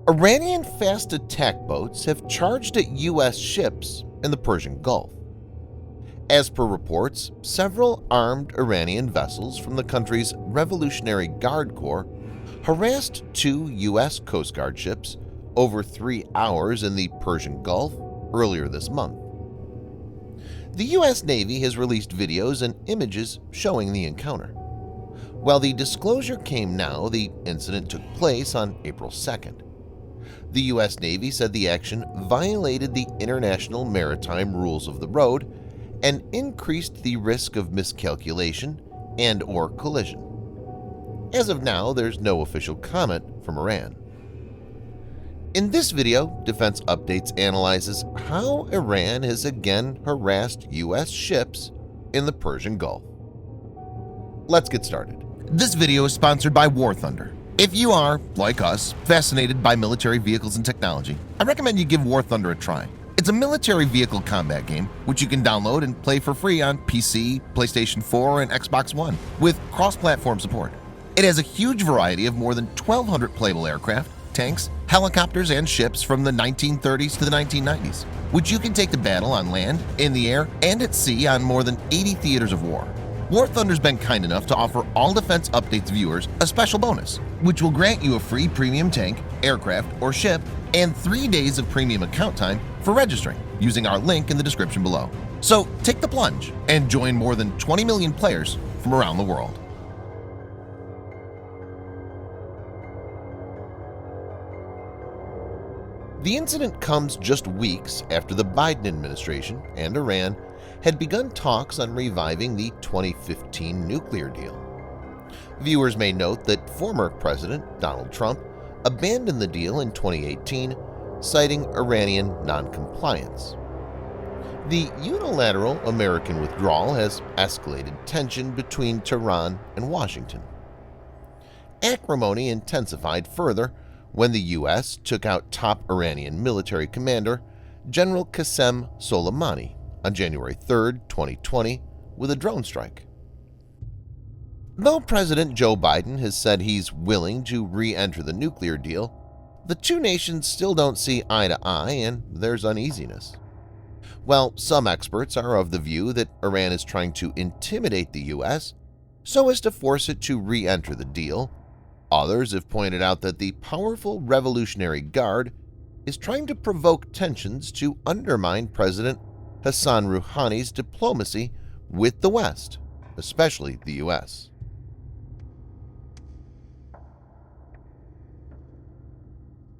Iranian fast attack boats have charged at U.S. ships in the Persian Gulf. As per reports, several armed Iranian vessels from the country's Revolutionary Guard Corps harassed two U.S. Coast Guard ships over 3 hours in the Persian Gulf earlier this month. The U.S. Navy has released videos and images showing the encounter. While the disclosure came now, the incident took place on April 2nd. The U.S. Navy said the action violated the international maritime rules of the road and increased the risk of miscalculation and/or collision. As of now, there's no official comment from Iran. In this video, Defense Updates analyzes how Iran has again harassed U.S. ships in the Persian Gulf. Let's get started. This video is sponsored by War Thunder. If you are, like us, fascinated by military vehicles and technology, I recommend you give War Thunder a try. It's a military vehicle combat game which you can download and play for free on PC, PlayStation 4, and Xbox One with cross-platform support. It has a huge variety of more than 1,200 playable aircraft, tanks, helicopters, and ships from the 1930s to the 1990s, which you can take to battle on land, in the air, and at sea on more than 80 theaters of war. War Thunder's been kind enough to offer all Defense Updates viewers a special bonus, which will grant you a free premium tank, aircraft, or ship, and 3 days of premium account time for registering using our link in the description below. So take the plunge and join more than 20 million players from around the world. The incident comes just weeks after the Biden administration and Iran had begun talks on reviving the 2015 nuclear deal. Viewers may note that former President Donald Trump abandoned the deal in 2018, citing Iranian non-compliance. The unilateral American withdrawal has escalated tension between Tehran and Washington. Acrimony intensified further when the U.S. took out top Iranian military commander General Qasem Soleimani on January 3, 2020, with a drone strike. Though President Joe Biden has said he's willing to re-enter the nuclear deal, the two nations still don't see eye to eye and there's uneasiness. While some experts are of the view that Iran is trying to intimidate the U.S. so as to force it to re-enter the deal, others have pointed out that the powerful Revolutionary Guard is trying to provoke tensions to undermine President Hassan Rouhani's diplomacy with the West, especially the U.S.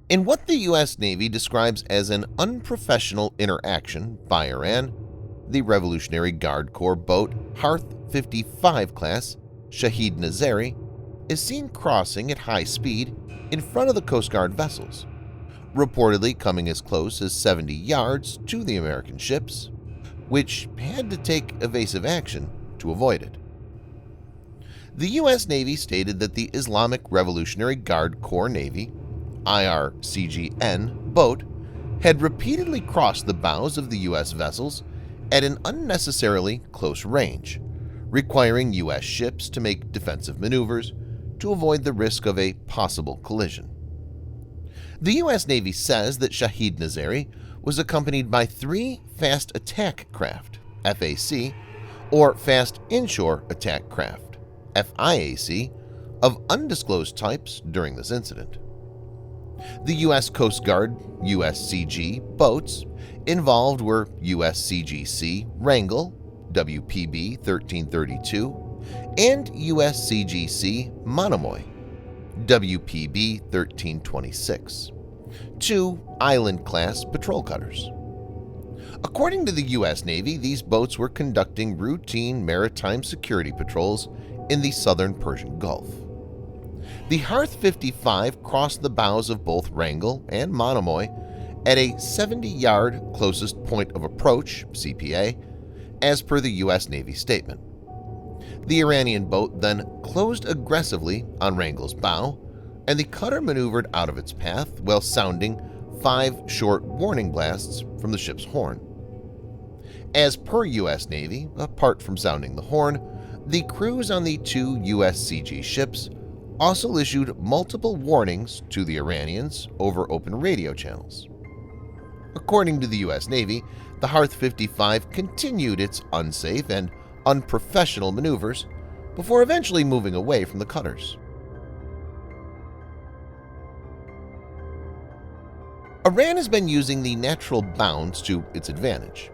In what the U.S. Navy describes as an unprofessional interaction by Iran, the Revolutionary Guard Corps boat Harth 55 class Shahid Nazari is seen crossing at high speed in front of the Coast Guard vessels, reportedly coming as close as 70 yards to the American ships, which had to take evasive action to avoid it. The U.S. Navy stated that the Islamic Revolutionary Guard Corps Navy IRCGN boat had repeatedly crossed the bows of the U.S. vessels at an unnecessarily close range, requiring U.S. ships to make defensive maneuvers to avoid the risk of a possible collision. The U.S. Navy says that Shahid Nazari was accompanied by 3 Fast Attack Craft (FAC) or Fast Inshore Attack Craft (FIAC) of undisclosed types during this incident. The U.S. Coast Guard USCG boats involved were USCGC Wrangel WPB 1332 and USCGC Monomoy WPB 1326, 2 Island-class patrol cutters. According to the U.S. Navy, these boats were conducting routine maritime security patrols in the southern Persian Gulf. The Harth 55 crossed the bows of both Wrangel and Monomoy at a 70-yard closest point of approach (CPA), as per the U.S. Navy statement. The Iranian boat then closed aggressively on Wrangel's bow, and the cutter maneuvered out of its path while sounding 5 short warning blasts from the ship's horn. As per U.S. Navy, apart from sounding the horn, the crews on the 2 USCG ships also issued multiple warnings to the Iranians over open radio channels. According to the U.S. Navy, the Harth 55 continued its unsafe and unprofessional maneuvers before eventually moving away from the cutters. Iran has been using the natural bounds to its advantage.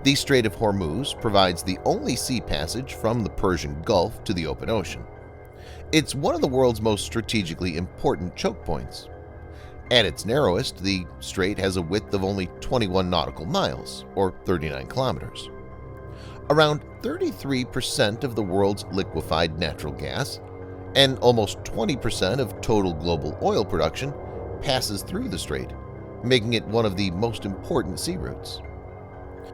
The Strait of Hormuz provides the only sea passage from the Persian Gulf to the open ocean. It's one of the world's most strategically important choke points. At its narrowest, the strait has a width of only 21 nautical miles, or 39 kilometers. Around 33% of the world's liquefied natural gas and almost 20% of total global oil production passes through the strait, making it one of the most important sea routes.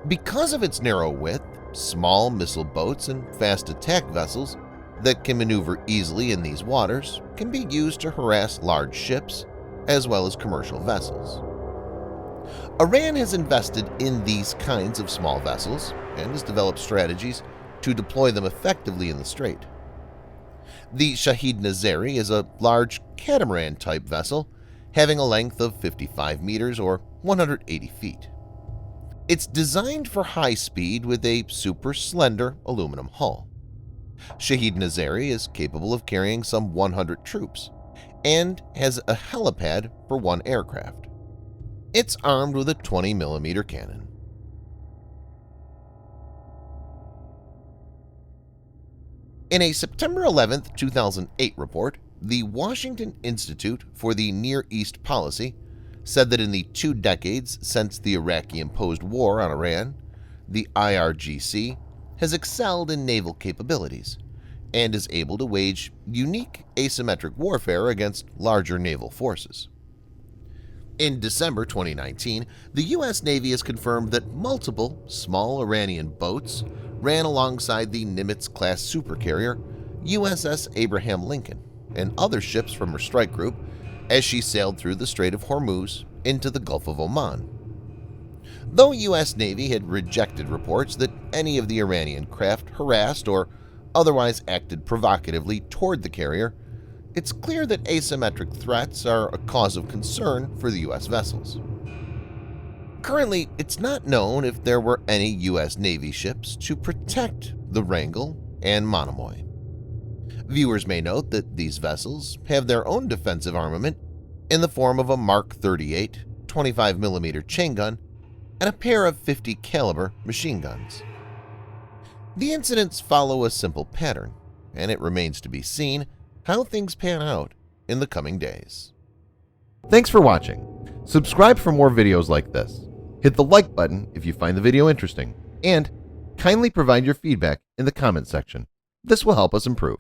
Because of its narrow width, small missile boats and fast attack vessels that can maneuver easily in these waters can be used to harass large ships as well as commercial vessels. Iran has invested in these kinds of small vessels and has developed strategies to deploy them effectively in the strait. The Shahid Nazari is a large catamaran-type vessel having a length of 55 meters or 180 feet. It's designed for high speed with a super slender aluminum hull. Shahid Nazari is capable of carrying some 100 troops and has a helipad for one aircraft. It's armed with a 20mm cannon. In a September 11, 2008 report, the Washington Institute for the Near East Policy said that in the 2 decades since the Iraqi-imposed war on Iran, the IRGC has excelled in naval capabilities and is able to wage unique asymmetric warfare against larger naval forces. In December 2019, the U.S. Navy has confirmed that multiple small Iranian boats ran alongside the Nimitz-class supercarrier USS Abraham Lincoln and other ships from her strike group as she sailed through the Strait of Hormuz into the Gulf of Oman. Though U.S. Navy had rejected reports that any of the Iranian craft harassed or otherwise acted provocatively toward the carrier, it's clear that asymmetric threats are a cause of concern for the U.S. vessels. Currently, it's not known if there were any U.S. Navy ships to protect the Wrangel and Monomoy. Viewers may note that these vessels have their own defensive armament in the form of a Mark 38 25mm chain gun and a pair of 50 caliber machine guns. The incidents follow a simple pattern, and it remains to be seen how things pan out in the coming days. Thanks for watching. Subscribe for more videos like this. Hit the like button if you find the video interesting, and kindly provide your feedback in the comment section. This will help us improve.